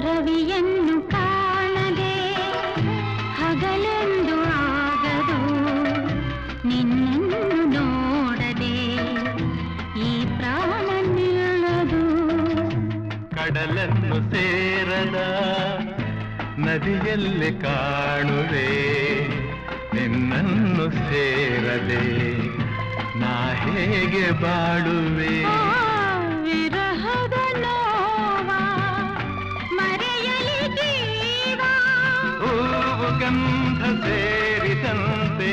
ರವಿಯನ್ನು ಕಾಣದೆ ಹಗಲೆಂದು ಆಗದು, ನಿನ್ನನ್ನು ನೋಡದೆ ಈ ಪ್ರಾಣ ನಿಲ್ಲದು. ಕಡಲನ್ನು ಸೇರದ ನದಿಯಲ್ಲಿ ಕಾಣುವೆ, ನಿನ್ನನ್ನು ಸೇರದೆ ನಾ ಹೇಗೆ ಬಾಳುವೆ. ವಿರಹದ ನೋವ ಮರೆಯಲಿ ಜೀವ, ಹೂವು ಗಂಧ ಸೇರಿದಂತೆ